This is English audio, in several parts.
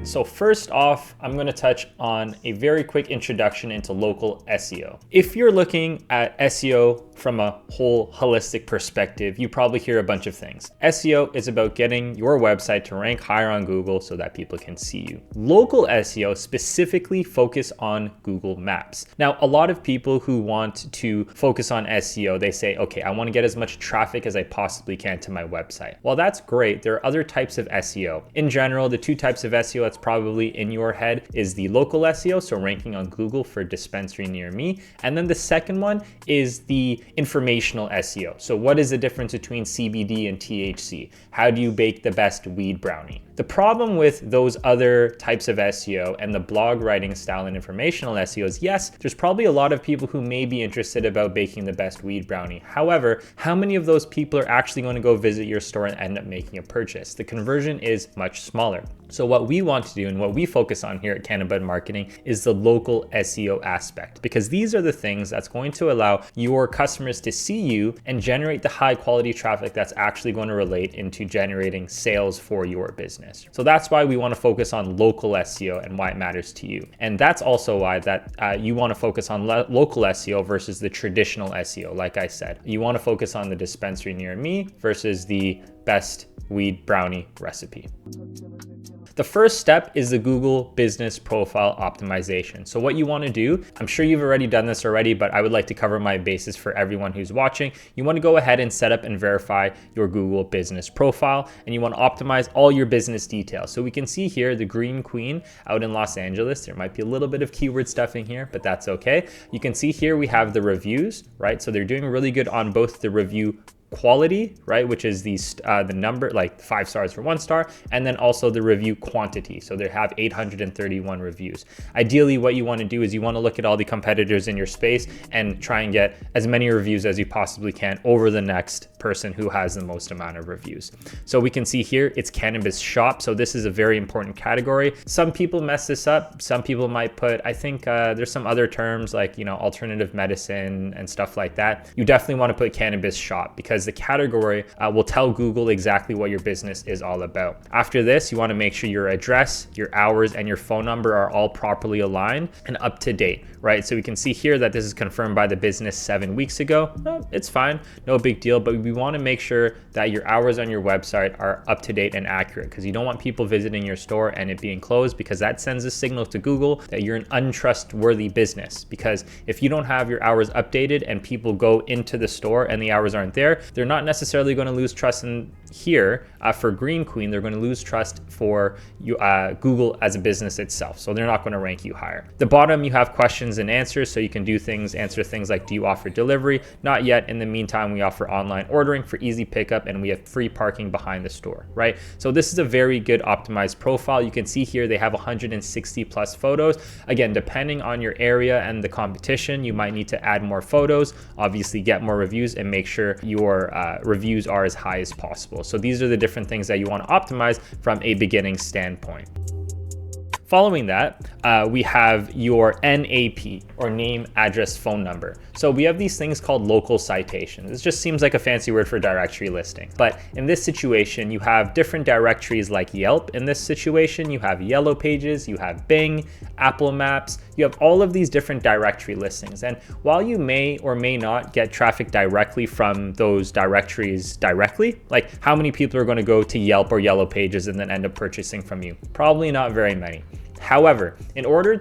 right, so first off, I'm going to touch on a very quick introduction into local SEO. If you're looking at SEO from a whole holistic perspective, you probably hear a bunch of things. SEO is about getting your website to rank higher on Google so that people can see you. Local SEO specifically focus on Google Maps. Now, a lot of people who want to focus on SEO, they say, okay, I want to get as much traffic as I possibly can to my website. Well, that's great. There are other types of SEO. In general, the two types of SEO that's probably in your head is the local SEO, so ranking on Google for dispensary near me. And then the second one is the informational SEO. So what is the difference between CBD and THC? How do you bake the best weed brownie? The problem with those other types of SEO and the blog writing style and informational SEO is, yes, there's probably a lot of people who may be interested about baking the best weed brownie. However, how many of those people are actually going to go visit your store and end up making a purchase? The conversion is much smaller. So what we want to do and what we focus on here at Cannabis Marketing is the local SEO aspect, because these are the things that's going to allow your customers to see you and generate the high quality traffic that's actually going to relate into generating sales for your business. So that's why we want to focus on local SEO and why it matters to you. And that's also why you want to focus on local SEO versus the traditional SEO. Like I said, you want to focus on the dispensary near me versus the best weed brownie recipe. The first step is the Google Business Profile Optimization. So what you want to do, I'm sure you've already done this already, but I would like to cover my bases for everyone who's watching. You want to go ahead and set up and verify your Google Business Profile, and you want to optimize all your business details. So we can see here the Green Queen out in Los Angeles. There might be a little bit of keyword stuffing here, but that's okay. You can see here we have the reviews, right? So they're doing really good on both the review quality, right, which is the number, like 5 stars for 1 star, and then also the review quantity. So they have 831 reviews. Ideally, what you want to do is you want to look at all the competitors in your space and try and get as many reviews as you possibly can over the next person who has the most amount of reviews. So we can see here it's cannabis shop. So this is a very important category. Some people mess this up. Some people might put, I think there's some other terms like, alternative medicine and stuff like that. You definitely want to put cannabis shop because the category will tell Google exactly what your business is all about. After this, you want to make sure your address, your hours, and your phone number are all properly aligned and up to date, right? So we can see here that this is confirmed by the business 7 weeks ago. It's fine, no big deal, but we want to make sure that your hours on your website are up to date and accurate because you don't want people visiting your store and it being closed, because that sends a signal to Google that you're an untrustworthy business. Because if you don't have your hours updated and people go into the store and the hours aren't there, they're not necessarily going to lose trust in here for Green Queen. They're going to lose trust for you, Google as a business itself. So they're not going to rank you higher. The bottom, you have questions and answers. So you can answer things like, do you offer delivery? Not yet. In the meantime, we offer online ordering for easy pickup and we have free parking behind the store, right? So this is a very good optimized profile. You can see here they have 160 plus photos. Again, depending on your area and the competition, you might need to add more photos, obviously get more reviews, and make sure your reviews are as high as possible. So these are the different things that you want to optimize from a beginning standpoint. Following that, we have your NAP, or name, address, phone number. So we have these things called local citations. It just seems like a fancy word for directory listing. But in this situation, you have different directories like Yelp. In this situation, you have Yellow Pages, you have Bing, Apple Maps, you have all of these different directory listings. And while you may or may not get traffic directly from those directories directly, like how many people are going to go to Yelp or Yellow Pages and then end up purchasing from you? Probably not very many. However, in order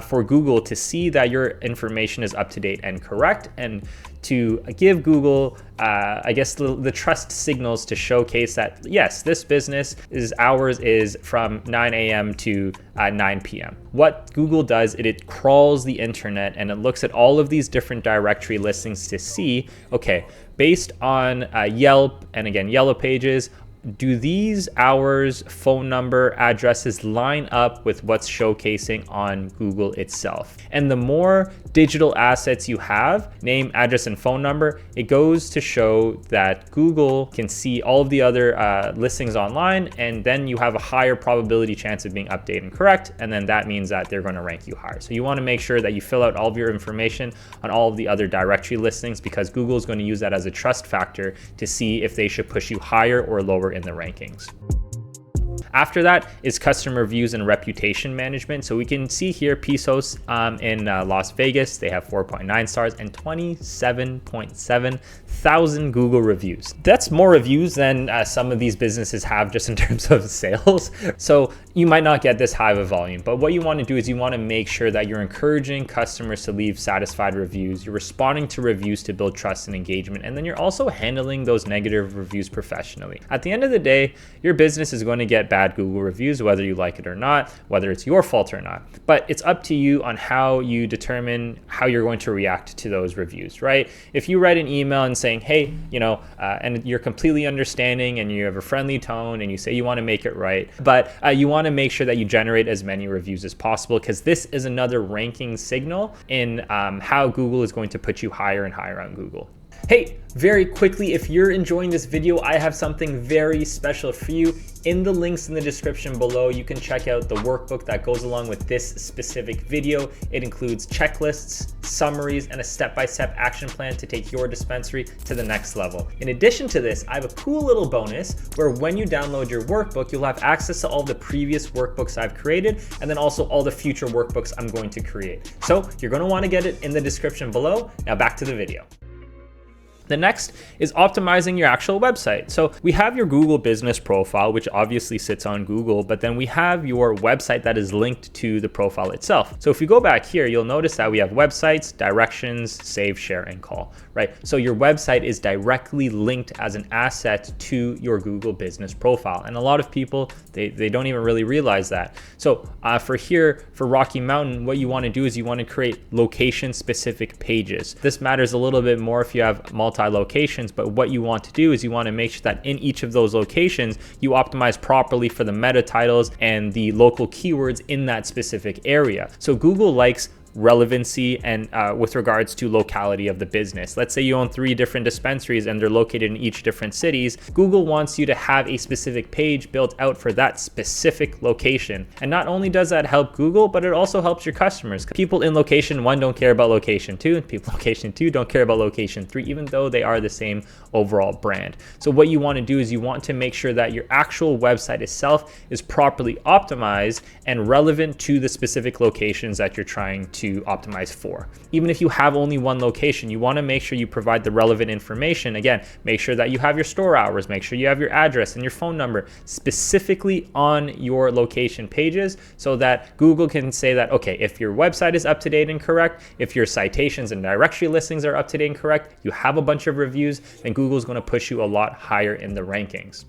for Google to see that your information is up to date and correct, and to give Google, the trust signals to showcase that, yes, this business hours is from 9 a.m. to 9 p.m. What Google does, it crawls the internet and it looks at all of these different directory listings to see, okay, based on Yelp and again, Yellow Pages, do these hours, phone number, addresses line up with what's showcasing on Google itself? And the more digital assets you have, name, address, and phone number, it goes to show that Google can see all of the other listings online, and then you have a higher probability chance of being updated and correct, and then that means that they're going to rank you higher. So you want to make sure that you fill out all of your information on all of the other directory listings, because Google is going to use that as a trust factor to see if they should push you higher or lower in the rankings. After that is customer reviews and reputation management. So we can see here Pisos in Las Vegas, they have 4.9 stars and 27.7 thousand Google reviews. That's more reviews than some of these businesses have just in terms of sales. So you might not get this high of a volume, but what you want to do is you want to make sure that you're encouraging customers to leave satisfied reviews. You're responding to reviews to build trust and engagement, and then you're also handling those negative reviews professionally. At the end of the day, your business is going to get bad Google reviews, whether you like it or not, whether it's your fault or not. But it's up to you on how you determine how you're going to react to those reviews, right? If you write an email and saying, hey, and you're completely understanding and you have a friendly tone and you say you want to make it right, but you want to make sure that you generate as many reviews as possible, because this is another ranking signal in how Google is going to put you higher and higher on Google. Hey, very quickly, if you're enjoying this video, I have something very special for you. In the links in the description below, you can check out the workbook that goes along with this specific video. It includes checklists, summaries, and a step-by-step action plan to take your dispensary to the next level. In addition to this, I have a cool little bonus where when you download your workbook, you'll have access to all the previous workbooks I've created, and then also all the future workbooks I'm going to create. So you're going to want to get it in the description below. Now back to the video. The next is optimizing your actual website. So we have your Google business profile, which obviously sits on Google, but then we have your website that is linked to the profile itself. So if you go back here, you'll notice that we have websites, directions, save, share, and call, right? So your website is directly linked as an asset to your Google business profile. And a lot of people, they don't even really realize that. So for Rocky Mountain, what you want to do is you want to create location specific pages. This matters a little bit more if you have multi-locations, but what you want to do is you want to make sure that in each of those locations, you optimize properly for the meta titles and the local keywords in that specific area. So Google likes relevancy and with regards to locality of the business. Let's say you own 3 different dispensaries and they're located in each different cities. Google wants you to have a specific page built out for that specific location. And not only does that help Google, but it also helps your customers. People in location 1 don't care about location 2, and people in location 2 don't care about location 3, even though they are the same overall brand. So what you want to do is you want to make sure that your actual website itself is properly optimized and relevant to the specific locations that you're trying to optimize for. Even if you have only 1 location, you want to make sure you provide the relevant information. Again, make sure that you have your store hours, make sure you have your address and your phone number specifically on your location pages, so that Google can say that, okay, if your website is up to date and correct, if your citations and directory listings are up to date and correct, you have a bunch of reviews, then Google is going to push you a lot higher in the rankings.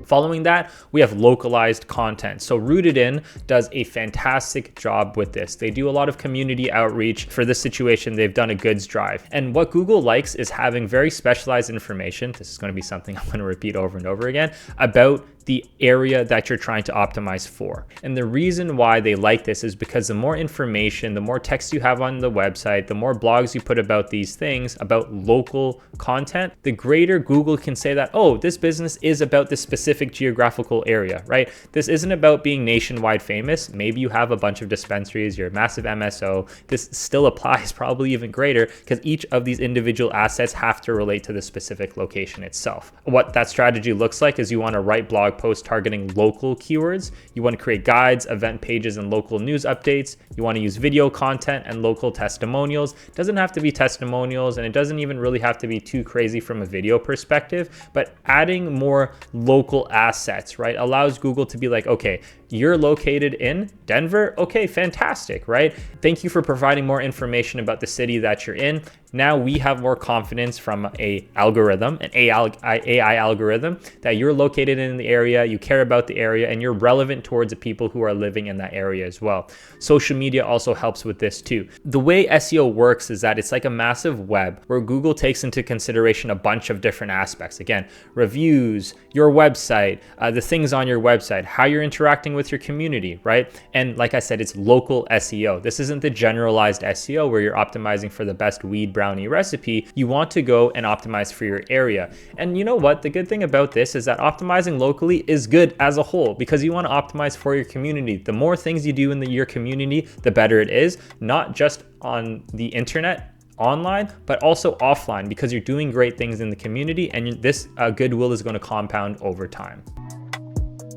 Following that, we have localized content. So Rooted In does a fantastic job with this. They do a lot of community outreach. For this situation, they've done a goods drive. And what Google likes is having very specialized information. This is going to be something I'm going to repeat over and over again about the area that you're trying to optimize for. And the reason why they like this is because the more information, the more text you have on the website, the more blogs you put about these things, about local content, the greater Google can say that, oh, this business is about this specific geographical area, right? This isn't about being nationwide famous. Maybe you have a bunch of dispensaries, you're a massive MSO. This still applies probably even greater, because each of these individual assets have to relate to the specific location itself. What that strategy looks like is you want to write blog posts targeting local keywords. You want to create guides, event pages, and local news updates. You want to use video content and local testimonials. It doesn't have to be testimonials, and it doesn't even really have to be too crazy from a video perspective, but adding more local assets, right, allows Google to be like, okay, you're located in Denver. Okay, fantastic, right? Thank you for providing more information about the city that you're in. Now we have more confidence from an AI algorithm that you're located in the area, you care about the area, and you're relevant towards the people who are living in that area as well. Social media also helps with this too. The way SEO works is that it's like a massive web where Google takes into consideration a bunch of different aspects. Again, reviews, your website, the things on your website, how you're interacting with your community, right? And like I said, it's local SEO. This isn't the generalized SEO where you're optimizing for the best weed brownie recipe. You want to go and optimize for your area. And you know what? The good thing about this is that optimizing locally is good as a whole, because you want to optimize for your community. The more things you do in your community, the better it is, not just on the internet, online, but also offline, because you're doing great things in the community, and this goodwill is going to compound over time.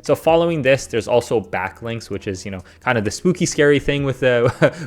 So following this, there's also backlinks, which is, kind of the spooky, scary thing with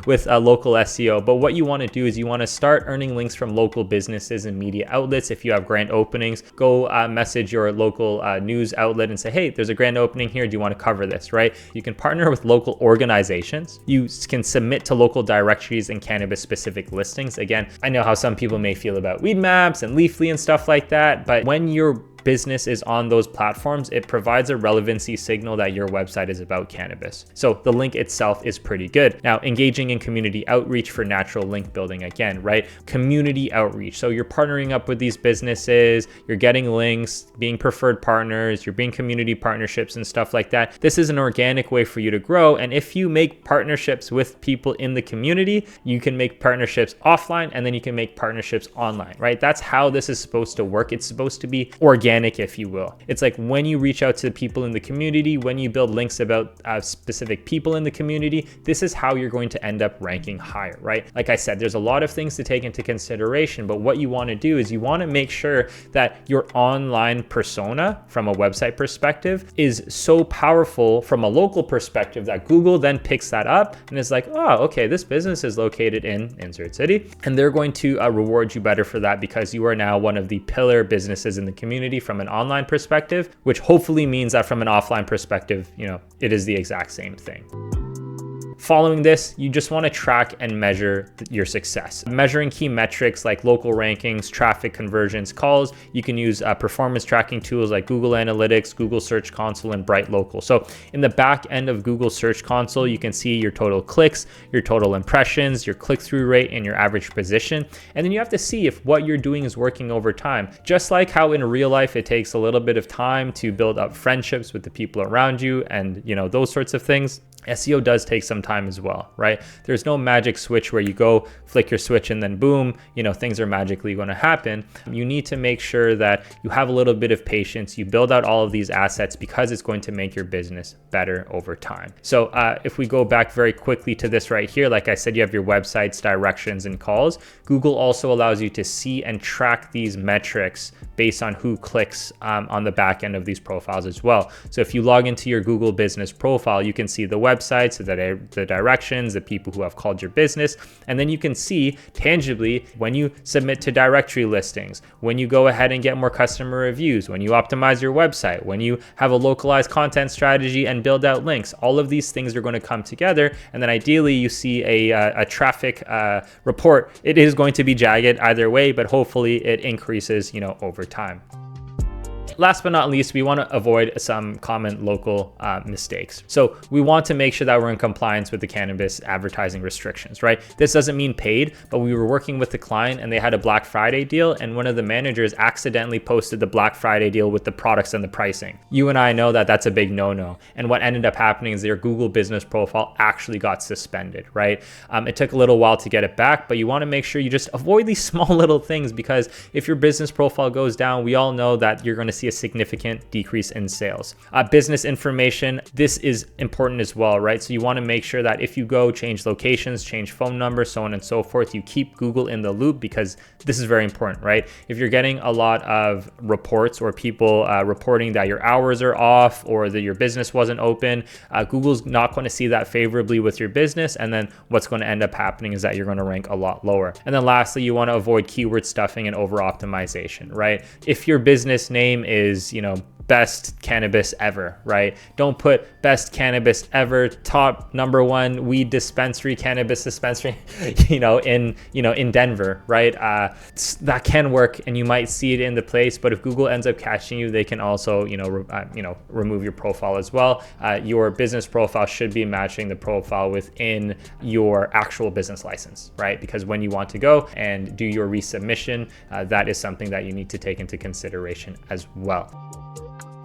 with local SEO. But what you want to do is you want to start earning links from local businesses and media outlets. If you have grand openings, go message your local news outlet and say, hey, there's a grand opening here. Do you want to cover this, right? You can partner with local organizations. You can submit to local directories and cannabis-specific listings. Again, I know how some people may feel about Weed Maps and Leafly and stuff like that, but when you're business is on those platforms, it provides a relevancy signal that your website is about cannabis. So the link itself is pretty good. Now, engaging in community outreach for natural link building, again, right? Community outreach. So you're partnering up with these businesses, you're getting links, being preferred partners, you're being community partnerships and stuff like that. This is an organic way for you to grow. And if you make partnerships with people in the community, you can make partnerships offline and then you can make partnerships online, right? That's how this is supposed to work. It's supposed to be organic, if you will. It's like when you reach out to the people in the community, when you build links about specific people in the community, this is how you're going to end up ranking higher, right? Like I said, there's a lot of things to take into consideration, but what you want to do is you want to make sure that your online persona from a website perspective is so powerful from a local perspective that Google then picks that up and is like, oh, okay, this business is located in insert city, and they're going to reward you better for that because you are now one of the pillar businesses in the community from an online perspective, which hopefully means that from an offline perspective, it is the exact same thing. Following this, you just want to track and measure your success. Measuring key metrics like local rankings, traffic conversions, calls. You can use performance tracking tools like Google Analytics, Google Search Console, and Bright Local. So in the back end of Google Search Console, you can see your total clicks, your total impressions, your click-through rate, and your average position. And then you have to see if what you're doing is working over time. Just like how in real life, it takes a little bit of time to build up friendships with the people around you and those sorts of things. SEO does take some time as well, right? There's no magic switch where you go flick your switch and then boom, things are magically going to happen. You need to make sure that you have a little bit of patience. You build out all of these assets because it's going to make your business better over time. So if we go back very quickly to this right here, like I said, you have your websites, directions, and calls. Google also allows you to see and track these metrics based on who clicks on the back end of these profiles as well. So if you log into your Google business profile, you can see the websites, the directions, the people who have called your business, and then you can see tangibly when you submit to directory listings, when you go ahead and get more customer reviews, when you optimize your website, when you have a localized content strategy and build out links. All of these things are going to come together, and then ideally you see a traffic report. It is going to be jagged either way, but hopefully it increases over time. Last but not least, we want to avoid some common local mistakes. So we want to make sure that we're in compliance with the cannabis advertising restrictions, right? This doesn't mean paid, but we were working with the client and they had a Black Friday deal, and one of the managers accidentally posted the Black Friday deal with the products and the pricing. You and I know that that's a big no-no. And what ended up happening is their Google business profile actually got suspended, right? It took a little while to get it back, but you want to make sure you just avoid these small little things, because if your business profile goes down, we all know that you're going to see a significant decrease in sales. Business information, this is important as well, right? So you want to make sure that if you go change locations, change phone numbers, so on and so forth, you keep Google in the loop, because this is very important, right? If you're getting a lot of reports or people reporting that your hours are off or that your business wasn't open, Google's not going to see that favorably with your business. And then what's going to end up happening is that you're going to rank a lot lower. And then lastly, you want to avoid keyword stuffing and over optimization, right? If your business name is, best cannabis ever, right? Don't put best cannabis ever, top #1 weed dispensary, cannabis dispensary, in Denver, right? That can work and you might see it in the place, but if Google ends up catching you, they can also, remove your profile as well. Your business profile should be matching the profile within your actual business license, right? Because when you want to go and do your resubmission, that is something that you need to take into consideration as well.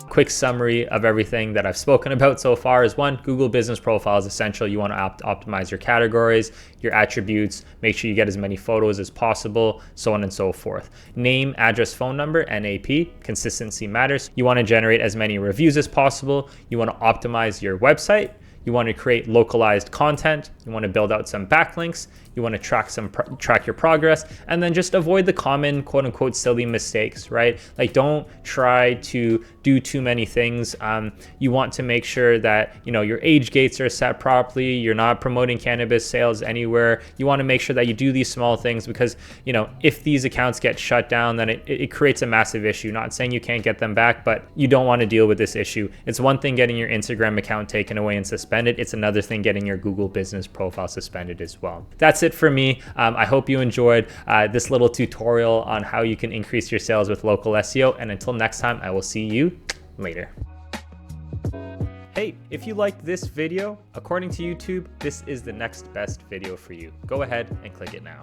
Quick summary of everything that I've spoken about so far is: 1, Google business profile is essential. You want to optimize your categories, your attributes, make sure you get as many photos as possible, so on and so forth. Name, address, phone number, NAP, consistency matters. You want to generate as many reviews as possible. You want to optimize your website. You want to create localized content. You want to build out some backlinks. You want to track your progress, and then just avoid the common quote unquote silly mistakes, right? Like, don't try to do too many things. You want to make sure that, you know, your age gates are set properly. You're not promoting cannabis sales anywhere. You want to make sure that you do these small things, because, you know, if these accounts get shut down, then it creates a massive issue. Not saying you can't get them back, but you don't want to deal with this issue. It's one thing getting your Instagram account taken away and suspended. It's another thing getting your Google business profile suspended as well. That's it for me. I hope you enjoyed this little tutorial on how you can increase your sales with local SEO. And until next time, I will see you later. Hey, if you liked this video, according to YouTube, this is the next best video for you. Go ahead and click it now.